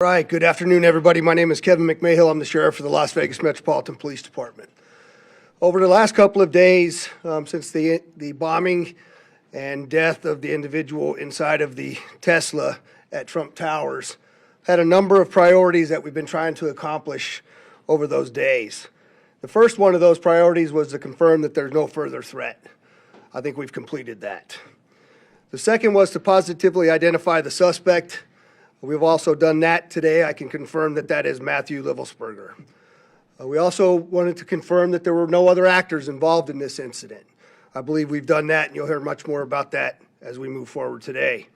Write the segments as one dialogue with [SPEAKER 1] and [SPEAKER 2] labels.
[SPEAKER 1] All right, good afternoon, everybody. My name is Kevin McMahill. I'm the sheriff for the Las Vegas Metropolitan Police Department. Over the last couple of days, since the bombing and death of the individual inside of the Tesla at Trump Towers, had a number of priorities that we've been trying to accomplish over those days. The first one of those priorities was to confirm that there's no further threat. I think we've completed that. The second was to positively identify the suspect. We've also done that today. I can confirm that that is Matthew Livelsberger. We also wanted to confirm that there were no other actors involved in this incident. I believe we've done that, and you'll hear much more about that as we move forward today.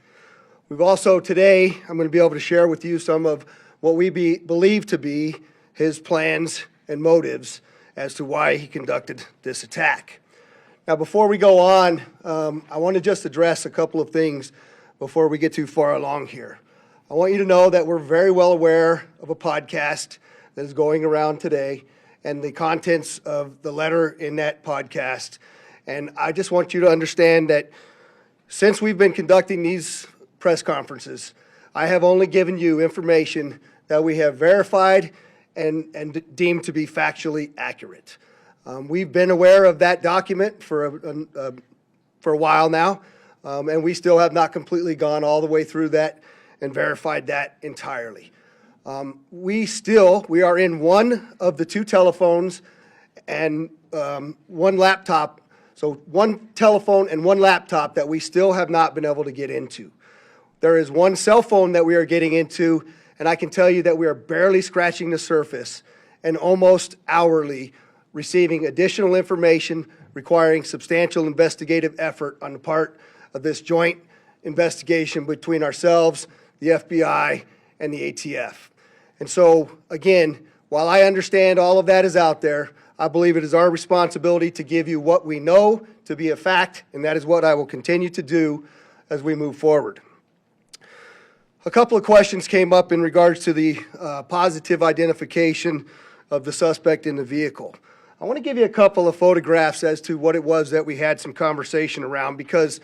[SPEAKER 1] We've also today, I'm going to be able to share with you some of what we believe to be his plans and motives as to why he conducted this attack. Now, before we go on, I want to just address a couple of things before we get too far along here. I want you to know that we're very well aware of a podcast that is going around today and the contents of the letter in that podcast. And I just want you to understand that since we've been conducting these press conferences, I have only given you information that we have verified and deemed to be factually accurate. We've been aware of that document for a while now, and we still have not completely gone all the way through that and verified that entirely. We are in one of the two telephones and one laptop, so one telephone and one laptop that we still have not been able to get into. There is one cell phone that we are getting into, and I can tell you that we are barely scratching the surface and almost hourly receiving additional information requiring substantial investigative effort on the part of this joint investigation between ourselves, the FBI, and the ATF. And so, again, while I understand all of that is out there, I believe it is our responsibility to give you what we know to be a fact, and that is what I will continue to do as we move forward. A couple of questions came up in regards to the positive identification of the suspect in the vehicle. I want to give you a couple of photographs as to what it was that we had some conversation around, because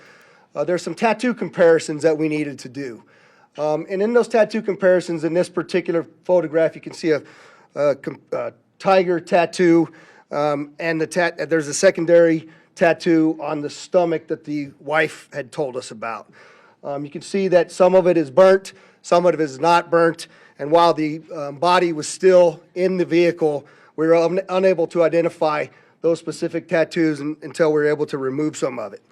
[SPEAKER 1] there's some tattoo comparisons that we needed to do. And in those tattoo comparisons, in this particular photograph, you can see a tiger tattoo, and there's a secondary tattoo on the stomach that the wife had told us about. You can see that some of it is burnt, some of it is not burnt, and while the body was still in the vehicle, we were unable to identify those specific tattoos until we were able to remove some of it.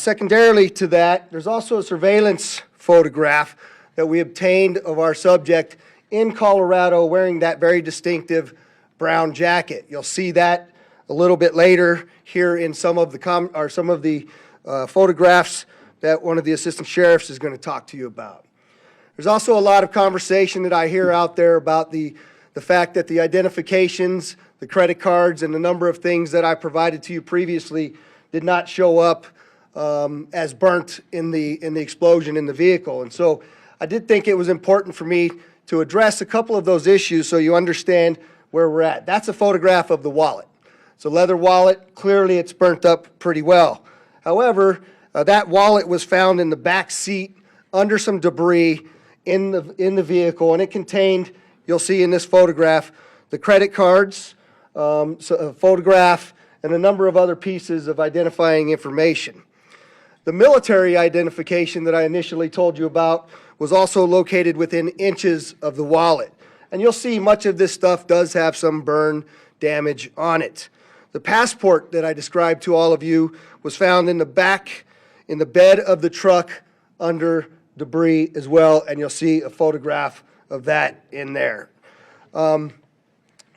[SPEAKER 1] Secondarily to that, there's also a surveillance photograph that we obtained of our subject in Colorado wearing that very distinctive brown jacket. You'll see that a little bit later here in some of the photographs that one of the assistant sheriffs is going to talk to you about. There's also a lot of conversation that I hear out there about the fact that the identifications, the credit cards, and the number of things that I provided to you previously did not show up as burnt in the explosion in the vehicle. And so I did think it was important for me to address a couple of those issues so you understand where we're at. That's a photograph of the wallet. It's a leather wallet. Clearly it's burnt up pretty well. However, that wallet was found in the back seat under some debris in the vehicle, and it contained, you'll see in this photograph, the credit cards, a photograph, and a number of other pieces of identifying information. The military identification that I initially told you about was also located within inches of the wallet. And you'll see much of this stuff does have some burn damage on it. The passport that I described to all of you was found in the back, in the bed of the truck under debris as well, and you'll see a photograph of that in there. I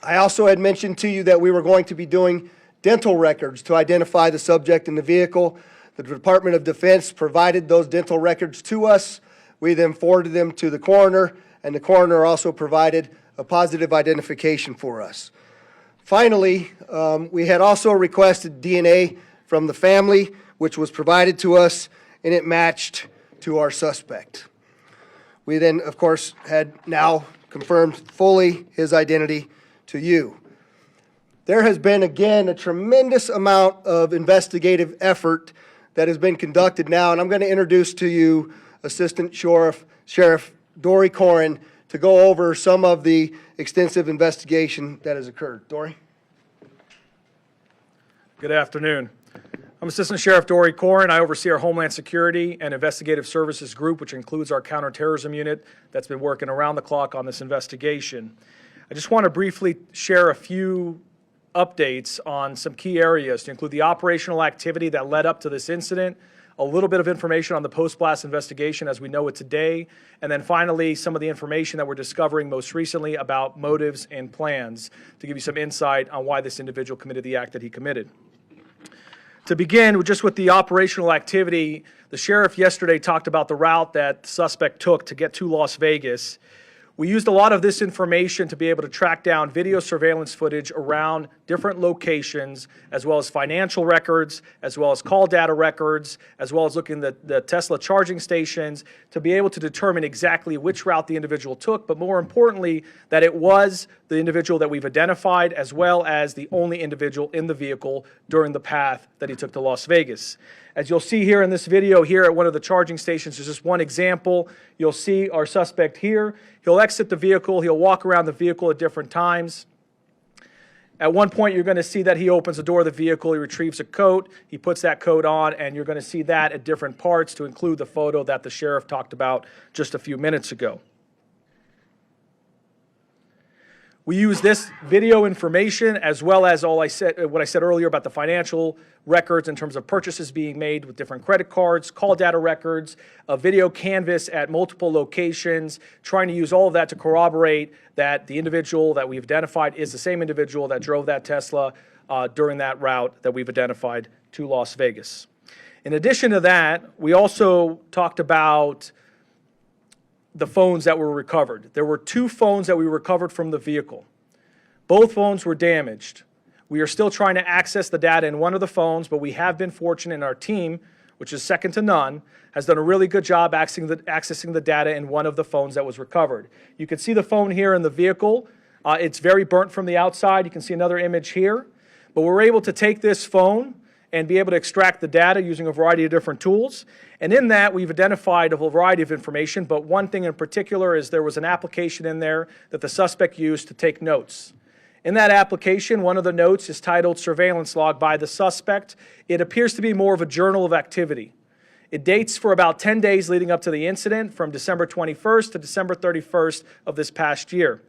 [SPEAKER 1] also had mentioned to you that we were going to be doing dental records to identify the subject in the vehicle. The Department of Defense provided those dental records to us. We then forwarded them to the coroner, and the coroner also provided a positive identification for us. Finally, we had also requested DNA from the family, which was provided to us, and it matched to our suspect. We then, of course, had now confirmed fully his identity to you. There has been, again, a tremendous amount of investigative effort that has been conducted now, and I'm going to introduce to you Assistant Sheriff Dory Corrin to go over some of the extensive investigation that has occurred. Dory?
[SPEAKER 2] Good afternoon. I'm Assistant Sheriff Dory Corrin. I oversee our Homeland Security and Investigative Services group, which includes our counterterrorism unit that's been working around the clock on this investigation. I just want to briefly share a few updates on some key areas to include the operational activity that led up to this incident, a little bit of information on the post-blast investigation as we know it today, and then finally some of the information that we're discovering most recently about motives and plans to give you some insight on why this individual committed the act that he committed. To begin, just with the operational activity, the sheriff yesterday talked about the route that the suspect took to get to Las Vegas. We used a lot of this information to be able to track down video surveillance footage around different locations, as well as financial records, as well as call data records, as well as looking at the Tesla charging stations to be able to determine exactly which route the individual took, but more importantly, that it was the individual that we've identified, as well as the only individual in the vehicle during the path that he took to Las Vegas. As you'll see here in this video here at one of the charging stations, there's just one example. You'll see our suspect here. He'll exit the vehicle. He'll walk around the vehicle at different times. At one point, you're going to see that he opens the door of the vehicle. He retrieves a coat. He puts that coat on, and you're going to see that at different parts to include the photo that the sheriff talked about just a few minutes ago. We use this video information as well as what I said earlier about the financial records in terms of purchases being made with different credit cards, call data records, a video canvas at multiple locations, trying to use all of that to corroborate that the individual that we've identified is the same individual that drove that Tesla during that route that we've identified to Las Vegas. In addition to that, we also talked about the phones that were recovered. There were 2 phones that we recovered from the vehicle. Both phones were damaged. We are still trying to access the data in one of the phones, but we have been fortunate in our team, which is second to none, has done a really good job accessing the data in one of the phones that was recovered. You can see the phone here in the vehicle. It's very burnt from the outside. You can see another image here. But we're able to take this phone and be able to extract the data using a variety of different tools. And in that, we've identified a variety of information, but one thing in particular is there was an application in there that the suspect used to take notes. In that application, one of the notes is titled Surveillance Log by the Suspect. It appears to be more of a journal of activity. It dates for about 10 days leading up to the incident, from December 21st to December 31st of this past year.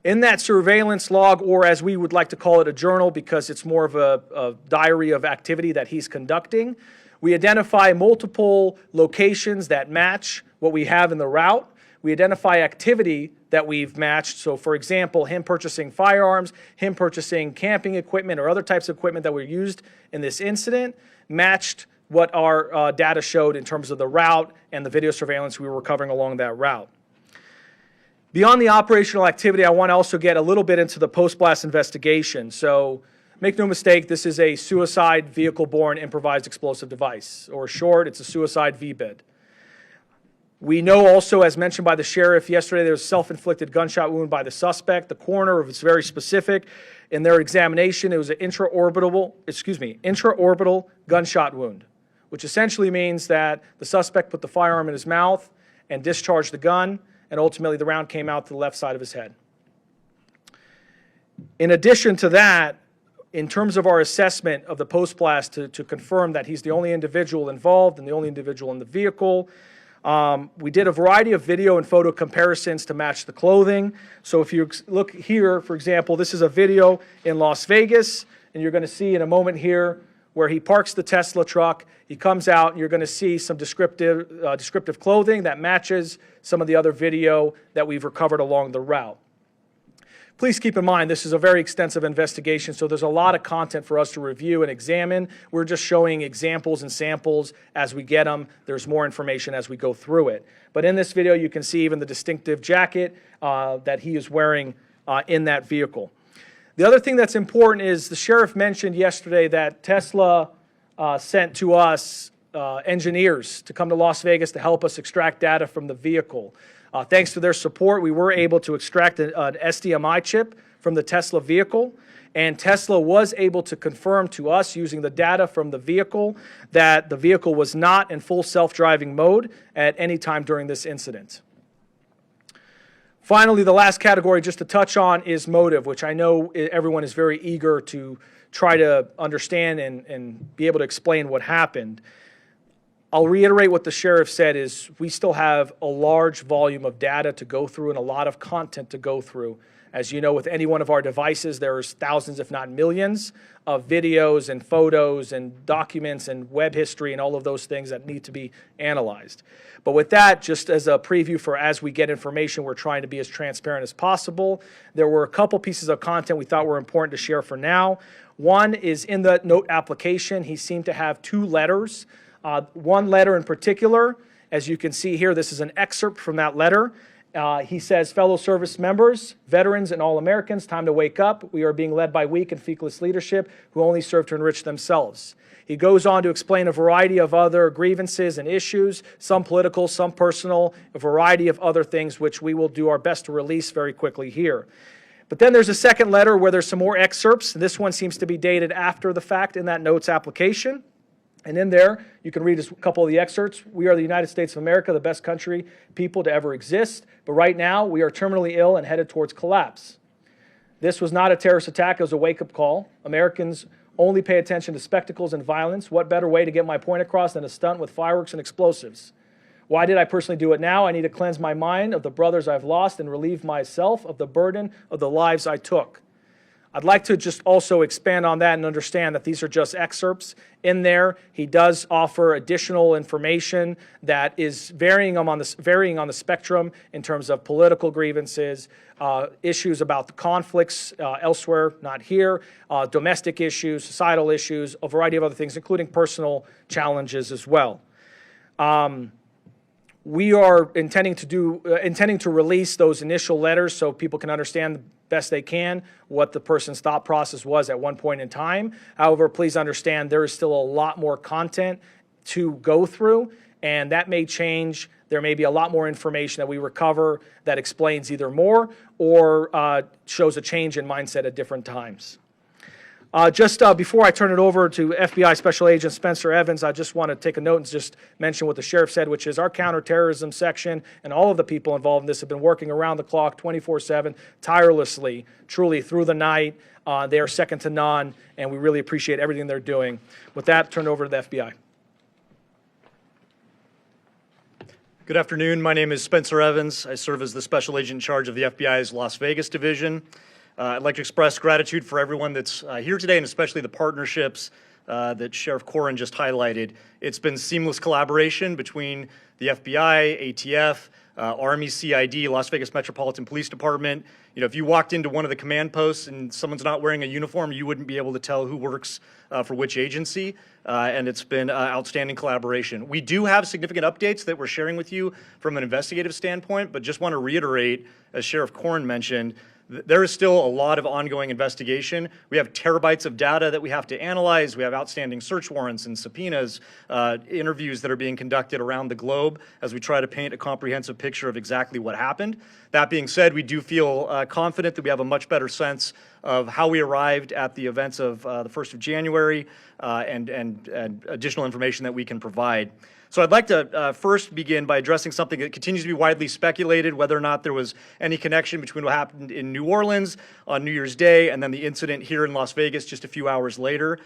[SPEAKER 2] In that surveillance log, or as we would like to call it, a journal, because it's more of a diary of activity that he's conducting, we identify multiple locations that match what we have in the route. We identify activity that we've matched. So, for example, him purchasing firearms, him purchasing camping equipment or other types of equipment that were used in this incident matched what our data showed in terms of the route and the video surveillance we were recovering along that route. Beyond the operational activity, I want to also get a little bit into the post-blast investigation. So make no mistake, this is a suicide vehicle-borne improvised explosive device, or short, it's a suicide VBID. We know also, as mentioned by the sheriff yesterday, there was a self-inflicted gunshot wound by the suspect. The coroner was very specific in their examination. It was an intraorbital gunshot wound, which essentially means that the suspect put the firearm in his mouth and discharged the gun, and ultimately the round came out to the left side of his head. In addition to that, in terms of our assessment of the post-blast to confirm that he's the only individual involved and the only individual in the vehicle, we did a variety of video and photo comparisons to match the clothing. So if you look here, for example, this is a video in Las Vegas, and you're going to see in a moment here where he parks the Tesla truck. He comes out, and you're going to see some descriptive clothing that matches some of the other video that we've recovered along the route. Please keep in mind, this is a very extensive investigation, so there's a lot of content for us to review and examine. We're just showing examples and samples as we get them. There's more information as we go through it. But in this video, you can see even the distinctive jacket that he is wearing in that vehicle. The other thing that's important is the sheriff mentioned yesterday that Tesla sent to us engineers to come to Las Vegas to help us extract data from the vehicle. Thanks to their support, we were able to extract an SDMI chip from the Tesla vehicle, and Tesla was able to confirm to us using the data from the vehicle that the vehicle was not in full self-driving mode at any time during this incident. Finally, the last category just to touch on is motive, which I know everyone is very eager to try to understand and be able to explain what happened. I'll reiterate what the sheriff said is we still have a large volume of data to go through and a lot of content to go through. As you know, with any one of our devices, there's thousands, if not millions, of videos and photos and documents and web history and all of those things that need to be analyzed. But with that, just as a preview for as we get information, we're trying to be as transparent as possible. There were a couple pieces of content we thought were important to share for now. One is in the note application, he seemed to have 2 letters. One letter in particular, as you can see here, this is an excerpt from that letter. He says, fellow service members, veterans, and all Americans, time to wake up. We are being led by weak and feckless leadership who only serve to enrich themselves. He goes on to explain a variety of other grievances and issues, some political, some personal, a variety of other things which we will do our best to release very quickly here. But then there's a second letter where there's some more excerpts. This one seems to be dated after the fact in that notes application. And in there, you can read a couple of the excerpts. We are the United States of America, the best country, people to ever exist. But right now, we are terminally ill and headed towards collapse. This was not a terrorist attack. It was a wake-up call. Americans only pay attention to spectacles and violence. What better way to get my point across than a stunt with fireworks and explosives? Why did I personally do it now? I need to cleanse my mind of the brothers I've lost and relieve myself of the burden of the lives I took. I'd like to just also expand on that and understand that these are just excerpts. In there, he does offer additional information that is varying on the spectrum in terms of political grievances, issues about the conflicts elsewhere, not here, domestic issues, societal issues, a variety of other things, including personal challenges as well. We are intending to release those initial letters so people can understand the best they can what the person's thought process was at one point in time. However, please understand there is still a lot more content to go through, and that may change. There may be a lot more information that we recover that explains either more or shows a change in mindset at different times. Just before I turn it over to FBI Special Agent Spencer Evans, I just want to take a note and just mention what the sheriff said, which is our counterterrorism section and all of the people involved in this have been working around the clock 24/7, tirelessly, truly through the night. They are second to none, and we really appreciate everything they're doing. With that, turn it over to the FBI.
[SPEAKER 3] Good afternoon. My name is Spencer Evans. I serve as the Special Agent in charge of the FBI's Las Vegas division. I'd like to express gratitude for everyone that's here today, and especially the partnerships that Sheriff Corrin just highlighted. It's been seamless collaboration between the FBI, ATF, Army, CID, Las Vegas Metropolitan Police Department. You know, if you walked into one of the command posts and someone's not wearing a uniform, you wouldn't be able to tell who works for which agency, and it's been outstanding collaboration. We do have significant updates that we're sharing with you from an investigative standpoint, but just want to reiterate, as Sheriff Corrin mentioned, there is still a lot of ongoing investigation. We have terabytes of data that we have to analyze. We have outstanding search warrants and subpoenas, interviews that are being conducted around the globe as we try to paint a comprehensive picture of exactly what happened. That being said, we do feel confident that we have a much better sense of how we arrived at the events of the 1st of January and additional information that we can provide. So I'd like to first begin by addressing something that continues to be widely speculated, whether or not there was any connection between what happened in New Orleans on New Year's Day and then the incident here in Las Vegas just a few hours later.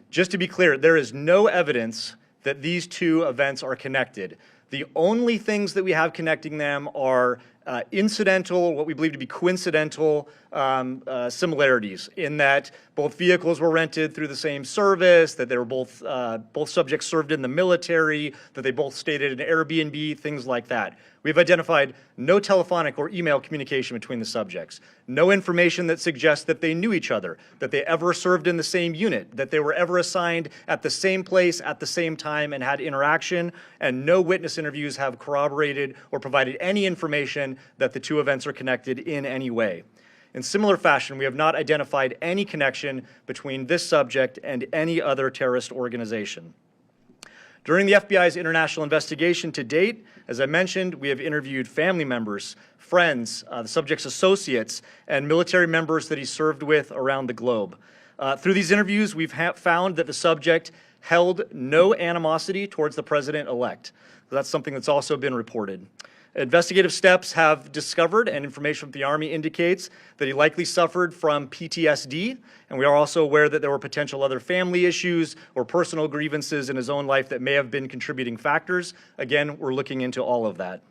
[SPEAKER 3] Just to be clear, there is no evidence that these two events are connected. The only things that we have connecting them are incidental, what we believe to be coincidental similarities in that both vehicles were rented through the same service, that they were both subjects served in the military, that they both stayed at an Airbnb, things like that. We've identified no telephonic or email communication between the subjects, no information that suggests that they knew each other, that they ever served in the same unit, that they were ever assigned at the same place at the same time and had interaction, and no witness interviews have corroborated or provided any information that the two events are connected in any way. In similar fashion, we have not identified any connection between this subject and any other terrorist organization. During the FBI's international investigation to date, as I mentioned, we have interviewed family members, friends, the subject's associates, and military members that he served with around the globe. Through these interviews, we've found that the subject held no animosity towards the president-elect. That's something that's also been reported. Investigative steps have discovered, and information from the Army indicates, that he likely suffered from PTSD, and we are also aware that there were potential other family issues or personal grievances in his own life that may have been contributing factors. Again, we're looking into all of that.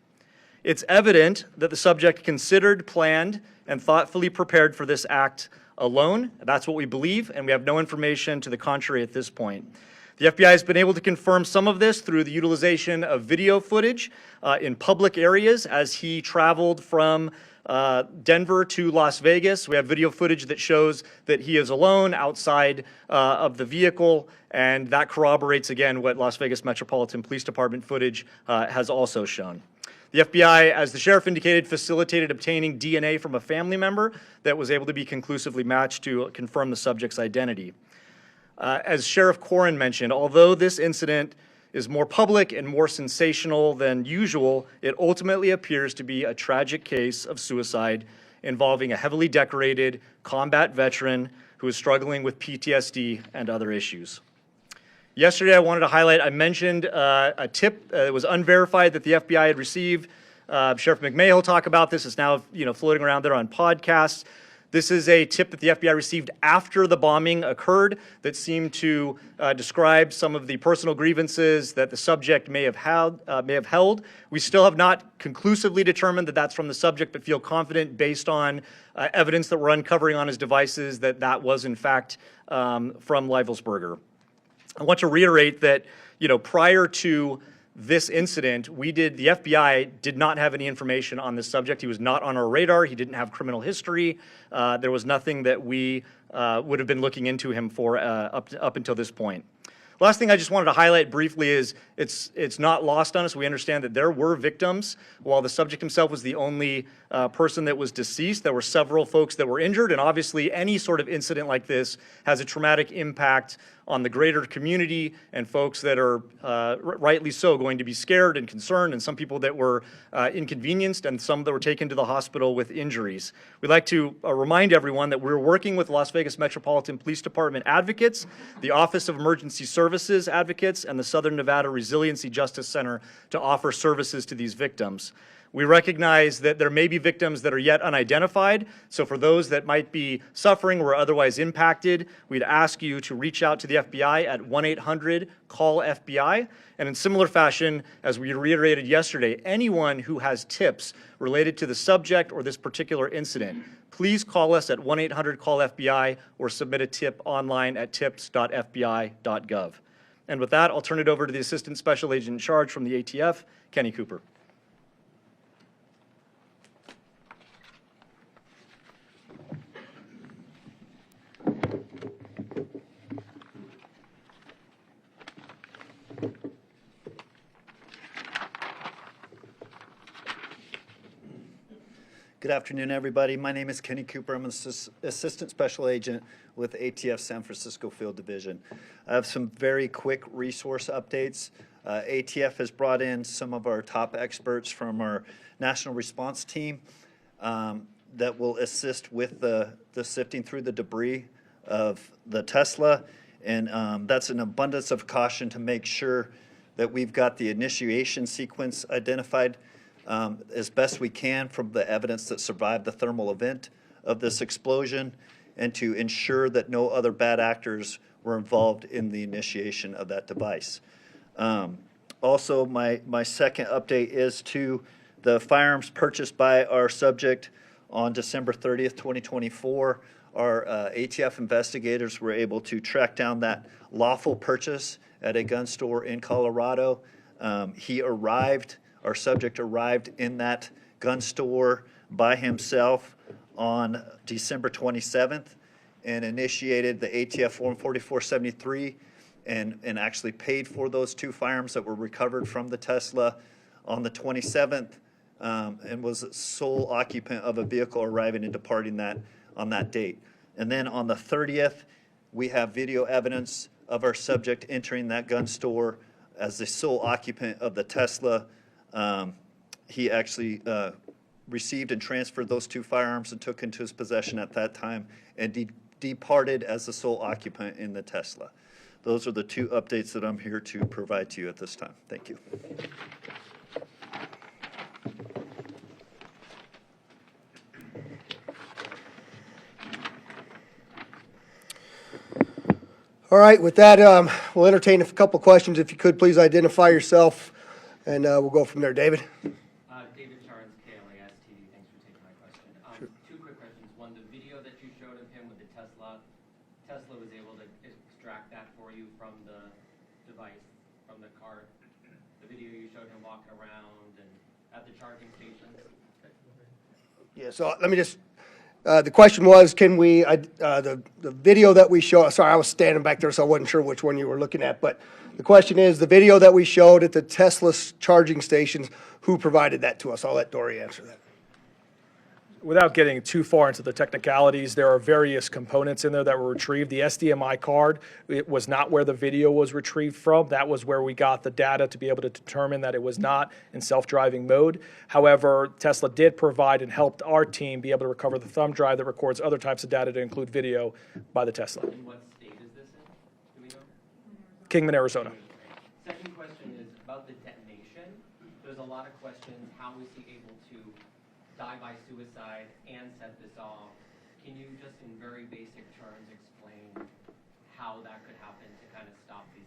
[SPEAKER 3] It's evident that the subject considered, planned, and thoughtfully prepared for this act alone. That's what we believe, and we have no information to the contrary at this point. The FBI has been able to confirm some of this through the utilization of video footage in public areas as he traveled from Denver to Las Vegas. We have video footage that shows that he is alone outside of the vehicle, and that corroborates, again, what Las Vegas Metropolitan Police Department footage has also shown. The FBI, as the sheriff indicated, facilitated obtaining DNA from a family member that was able to be conclusively matched to confirm the subject's identity. As Sheriff Corrin mentioned, although this incident is more public and more sensational than usual, it ultimately appears to be a tragic case of suicide involving a heavily decorated combat veteran who is struggling with PTSD and other issues. Yesterday, I wanted to highlight, I mentioned a tip that was unverified that the FBI had received. Sheriff McMahill will talk about this. It's now floating around there on podcasts. This is a tip that the FBI received after the bombing occurred that seemed to describe some of the personal grievances that the subject may have held. We still have not conclusively determined that that's from the subject, but feel confident based on evidence that we're uncovering on his devices that that was in fact from Leivelsberger. I want to reiterate that, prior to this incident, the FBI did not have any information on this subject. He was not on our radar. He didn't have criminal history. There was nothing that we would have been looking into him for up until this point. Last thing I just wanted to highlight briefly is it's not lost on us. We understand that there were victims. While the subject himself was the only person that was deceased, there were several folks that were injured, and obviously any sort of incident like this has a traumatic impact on the greater community and folks that are rightly so going to be scared and concerned, and some people that were inconvenienced and some that were taken to the hospital with injuries. We'd like to remind everyone that we're working with Las Vegas Metropolitan Police Department advocates, the Office of Emergency Services advocates, and the Southern Nevada Resiliency Justice Center to offer services to these victims. We recognize that there may be victims that are yet unidentified, so for those that might be suffering or otherwise impacted, we'd ask you to reach out to the FBI at 1-800-CALL-FBI. And in similar fashion, as we reiterated yesterday, anyone who has tips related to the subject or this particular incident, please call us at 1-800-CALL-FBI or submit a tip online at tips.fbi.gov. And with that, I'll turn it over to the Assistant Special Agent in Charge from the ATF, Kenny Cooper.
[SPEAKER 4] Good afternoon, everybody. My name is Kenny Cooper. I'm an Assistant Special Agent with ATF San Francisco Field Division. I have some very quick resource updates. ATF has brought in some of our top experts from our National Response Team that will assist with the sifting through the debris of the Tesla. And that's an abundance of caution to make sure that we've got the initiation sequence identified as best we can from the evidence that survived the thermal event of this explosion, and to ensure that no other bad actors were involved in the initiation of that device. Also, my second update is to the firearms purchased by our subject on December 30th, 2024. Our ATF investigators were able to track down that lawful purchase at a gun store in Colorado. Our subject arrived in that gun store by himself on December 27th and initiated the ATF Form 4473 and actually paid for those two firearms that were recovered from the Tesla on the 27th and was sole occupant of a vehicle arriving and departing that on that date. And then on the 30th, we have video evidence of our subject entering that gun store as the sole occupant of the Tesla. He actually received and transferred those two firearms and took into his possession at that time and departed as the sole occupant in the Tesla. Those are the two updates that I'm here to provide to you at this time. Thank you.
[SPEAKER 1] All right, with that, we'll entertain a couple questions. If you could, please identify yourself, and we'll go from there. David?
[SPEAKER 5] David Charnes, KLAS TV. Thanks for taking my question. Two quick questions. One, the video that you showed of him with the Tesla was able to extract that for you from the device, from the card. The video you showed him walking around and at the charging stations.
[SPEAKER 1] Yeah, so let me just, the question was, can we, the video that we show, sorry, I was standing back there, so I wasn't sure which one you were looking at, but the question is, the video that we showed at the Tesla charging stations, who provided that to us? I'll let Dory answer that.
[SPEAKER 2] Without getting too far into the technicalities, there are various components in there that were retrieved. The SDMI card, it was not where the video was retrieved from. That was where we got the data to be able to determine that it was not in self-driving mode. However, Tesla did provide and helped our team be able to recover the thumb drive that records other types of data to include video by the Tesla.
[SPEAKER 5] In what state is this in? Do we know?
[SPEAKER 2] Kingman, Arizona.
[SPEAKER 5] Second question is about the detonation. There's a lot of questions. How was he able to die by suicide and set this off? Can you just in very basic terms explain how that could happen to kind of stop these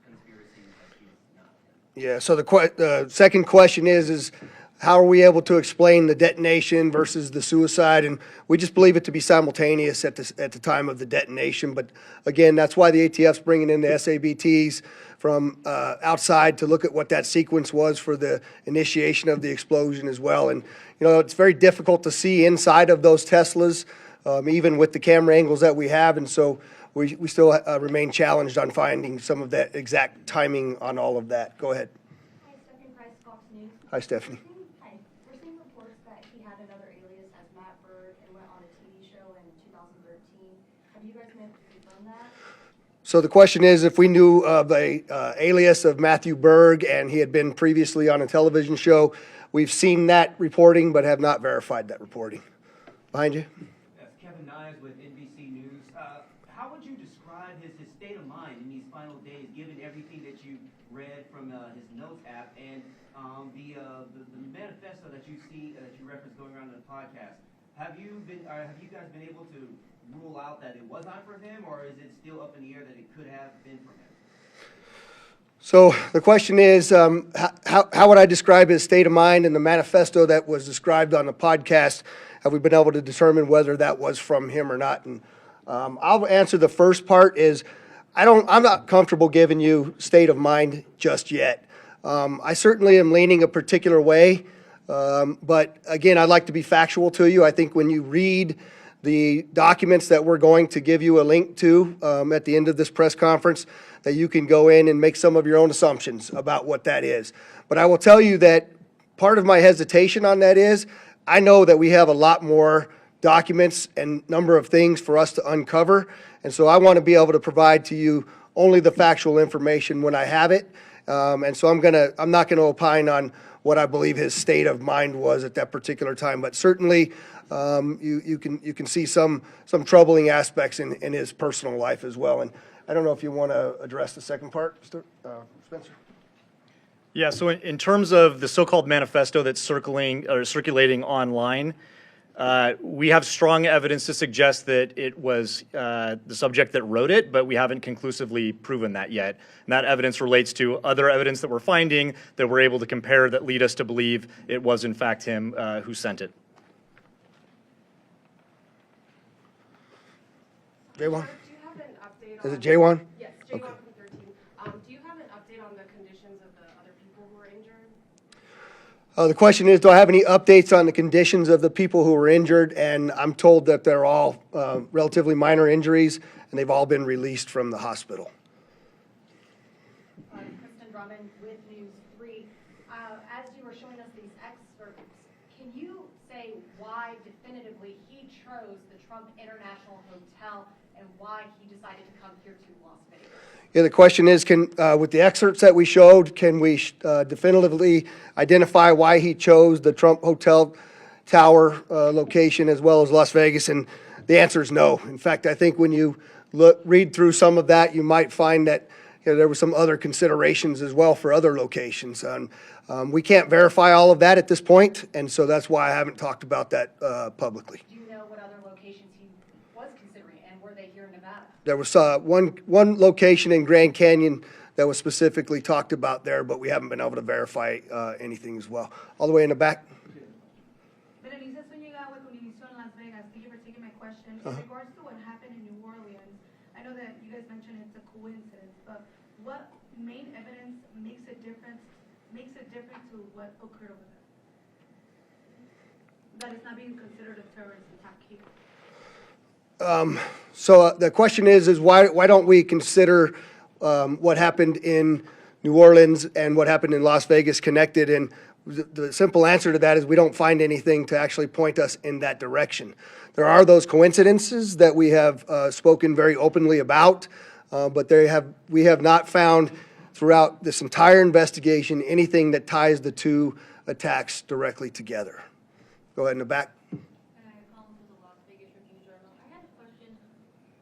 [SPEAKER 5] conspiracies that he's not?
[SPEAKER 1] Yeah, so the second question is how are we able to explain the detonation versus the suicide? And we just believe it to be simultaneous at the time of the detonation. But again, that's why the ATF's bringing in the SABTs from outside to look at what that sequence was for the initiation of the explosion as well. And, you know, it's very difficult to see inside of those Teslas, even with the camera angles that we have. And so we still remain challenged on finding some of that exact timing on all of that. Go ahead.
[SPEAKER 6] Hi, Stephanie Price, Fox News.
[SPEAKER 1] Hi, Stephanie.
[SPEAKER 6] Hi. We're seeing reports that he had another alias as Matt Berg and went on a TV show in 2013. Have you guys been able to confirm that?
[SPEAKER 1] So the question is if we knew of a alias of Matthew Berg and he had been previously on a television show. We've seen that reporting but have not verified that reporting. Behind you.
[SPEAKER 7] That's Kevin Nyes with NBC News. How would you describe his state of mind in these final days, given everything that you read from his notes app and the manifesto that you see that you referenced going around in the podcast? Have you guys been able to rule out that it was not from him, or is it still up in the air that it could have been from him?
[SPEAKER 1] So the question is, how would I describe his state of mind in the manifesto that was described on the podcast? Have we been able to determine whether that was from him or not? And I'll answer the first part is, I'm not comfortable giving you state of mind just yet. I certainly am leaning a particular way, but again, I'd like to be factual to you. I think when you read the documents that we're going to give you a link to at the end of this press conference, that you can go in and make some of your own assumptions about what that is. But I will tell you that part of my hesitation on that is, I know that we have a lot more documents and number of things for us to uncover, and so I want to be able to provide to you only the factual information when I have it. And so I'm not gonna opine on what I believe his state of mind was at that particular time, but certainly you can see some troubling aspects in his personal life as well. And I don't know if you want to address the second part, Spencer.
[SPEAKER 3] Yeah, so in terms of the so-called manifesto that's circulating online, we have strong evidence to suggest that it was the subject that wrote it, but we haven't conclusively proven that yet. And that evidence relates to other evidence that we're finding that we're able to compare that lead us to believe it was in fact him who sent it.
[SPEAKER 1] J1?
[SPEAKER 8] Do you have an update on...
[SPEAKER 1] Is it J1?
[SPEAKER 8] Yes, J1
[SPEAKER 1] Okay.
[SPEAKER 8] from 13. Do you have an update on the conditions of the other people who were injured?
[SPEAKER 1] The question is, do I have any updates on the conditions of the people who were injured? And I'm told that they're all relatively minor injuries, and they've all been released from the hospital.
[SPEAKER 6] Kristen Drummond with News 3. As you were showing us these excerpts, can you say why definitively he chose the Trump International Hotel and why he decided to come here to Las Vegas?
[SPEAKER 1] Yeah, the question is, with the excerpts that we showed, can we definitively identify why he chose the Trump Hotel Tower location as well as Las Vegas? And the answer is no. In fact, I think when you read through some of that, you might find that there were some other considerations as well for other locations. And we can't verify all of that at this point, and so that's why I haven't talked about that publicly.
[SPEAKER 6] Do you know what other locations he was considering, and were were they here in Nevada?
[SPEAKER 1] There was one location in Grand Canyon that was specifically talked about there, but we haven't been able to verify anything as well. All the way in the back.
[SPEAKER 9] Berenice Zúñiga with Univision Las Vegas. Thank you for taking my question. In regards to what happened in New Orleans, I know that you guys mentioned it's a coincidence, but what main evidence makes it different to what occurred over there? That is not being considered a terrorist attack here.
[SPEAKER 1] So the question is why don't we consider what happened in New Orleans and what happened in Las Vegas connected? And the simple answer to that is we don't find anything to actually point us in that direction. There are those coincidences that we have spoken very openly about, but we have not found throughout this entire investigation anything that ties the two attacks directly together. Go ahead in the back.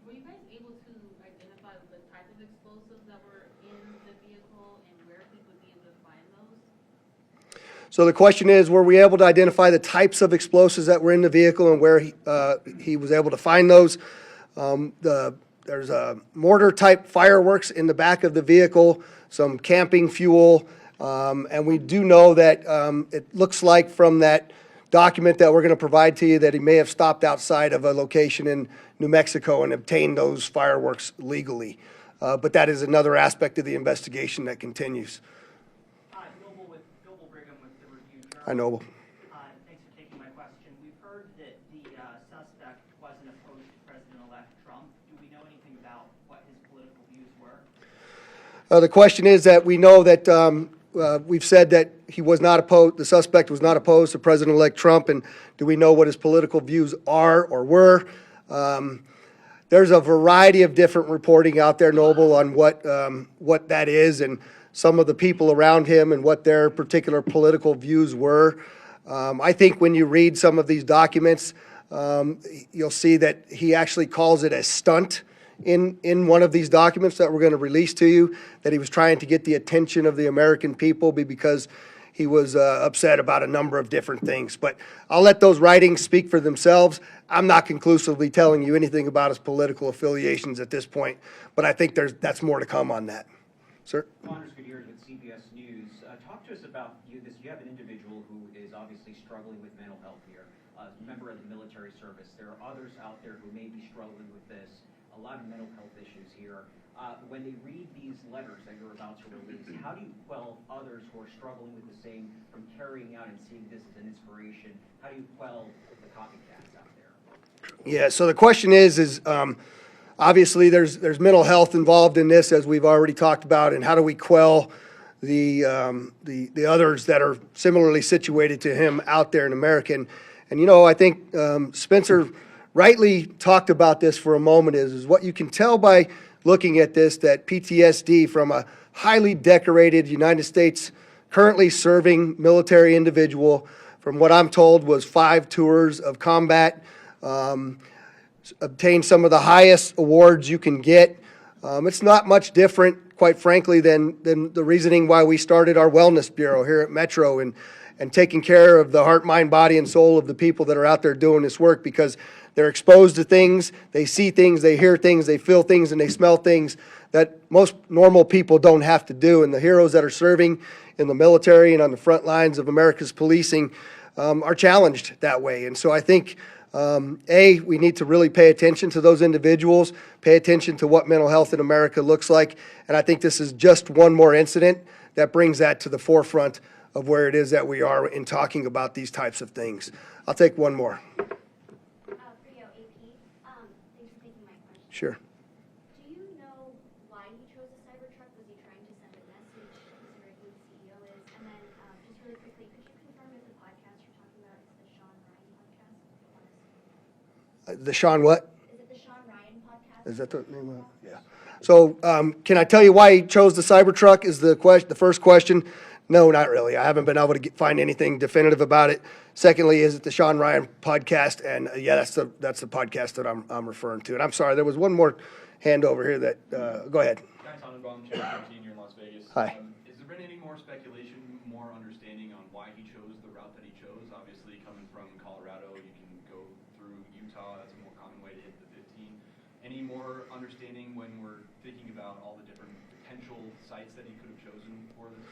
[SPEAKER 8] Were you guys able to identify the type of explosives that were in the vehicle and where he would be able to find those?
[SPEAKER 1] So the question is, were we able to identify the types of explosives that were in the vehicle and where he was able to find those? There's a mortar-type fireworks in the back of the vehicle, some camping fuel, and we do know that it looks like from that document that we're going to provide to you that he may have stopped outside of a location in New Mexico and obtained those fireworks legally. But that is another aspect of the investigation that continues.
[SPEAKER 10] Hi, Noble Brigham with the Review Journal.
[SPEAKER 1] Hi, Noble.
[SPEAKER 10] Thanks for taking my question. We've heard that the suspect wasn't opposed to President-elect Trump. Do we know anything about what his political views were?
[SPEAKER 1] The question is that we know that we've said that he was not opposed, the suspect was not opposed to President-elect Trump, and do we know what his political views are or were? There's a variety of different reporting out there, Noble, on what that is and some of the people around him and what their particular political views were. I think when you read some of these documents, you'll see that he actually calls it a stunt in one of these documents that we're going to release to you, that he was trying to get the attention of the American people because he was upset about a number of different things. But I'll let those writings speak for themselves. I'm not conclusively telling you anything about his political affiliations at this point, but I think that's more to come on that. Sir?
[SPEAKER 11] Connors Gutierrez with CBS News. Talk to us about you have an individual who is obviously struggling with mental health here, a member of the military service. There are others out there who may be struggling with this, a lot of mental health issues here. When they read these letters that you're about to release, how do you quell others who are struggling with the same from carrying out and seeing this as an inspiration? How do you quell the copycats out there?
[SPEAKER 1] Yeah, so the question is obviously there's mental health involved in this, as we've already talked about, and how do we quell the others that are similarly situated to him out there in America? And you know, I think Spencer rightly talked about this for a moment, is what you can tell by looking at this, that PTSD from a highly decorated United States currently serving military individual, from what I'm told was 5 tours of combat, obtained some of the highest awards you can get. It's not much different, quite frankly, than the reasoning why we started our wellness bureau here at Metro and taking care of the heart, mind, body, and soul of the people that are out there doing this work, because they're exposed to things, they see things, they hear things, they feel things, and they smell things that most normal people don't have to do. And the heroes that are serving in the military and on the front lines of America's policing are challenged that way. And so I think, we need to really pay attention to those individuals, pay attention to what mental health in America looks like. And I think this is just one more incident that brings that to the forefront of where it is that we are in talking about these types of things. I'll take one more.
[SPEAKER 12] Thanks for taking my question.
[SPEAKER 1] Sure.
[SPEAKER 12] Do you know why he chose the Cybertruck? Was he trying to send a message, considering who the CEO is? And then, just really quickly, could you confirm if the podcast you're talking about is the Sean Ryan podcast?
[SPEAKER 1] The Sean what?
[SPEAKER 12] Is it the Sean Ryan podcast?
[SPEAKER 1] Is that the name of it? Yeah. So can I tell you why he chose the Cybertruck is the first question. No, not really. I haven't been able to find anything definitive about it. Secondly, is it the Sean Ryan podcast? And yeah, that's the podcast that I'm referring to. And I'm sorry, there was one more hand over here that, go ahead.
[SPEAKER 13] Guy Tannenbaum, Channel 13 here in Las Vegas.
[SPEAKER 1] Hi.
[SPEAKER 13] Has there been any more speculation, more understanding on why he chose the route that he chose? Obviously, coming from Colorado, you can go through Utah. That's a more common way to hit the 15. Any more understanding when we're thinking about all the different potential sites that he could have chosen for this?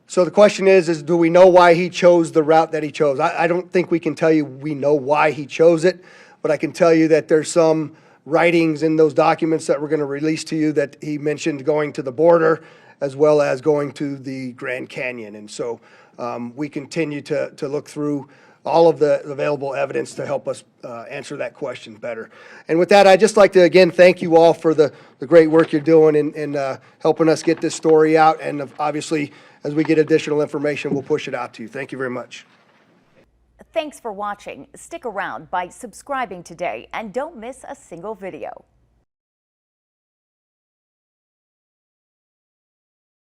[SPEAKER 1] So the question is do we know why he chose the route that he chose? I don't think we can tell you we know why he chose it, but I can tell you that there's some writings in those documents that we're going to release to you that he mentioned going to the border as well as going to the Grand Canyon. And so we continue to look through all of the available evidence to help us answer that question better. And with that, I'd just like to, again, thank you all for the great work you're doing in helping us get this story out. And obviously, as we get additional information, we'll push it out to you. Thank you very much.
[SPEAKER 14] Thanks for watching. Stick around by subscribing today and don't miss a single video.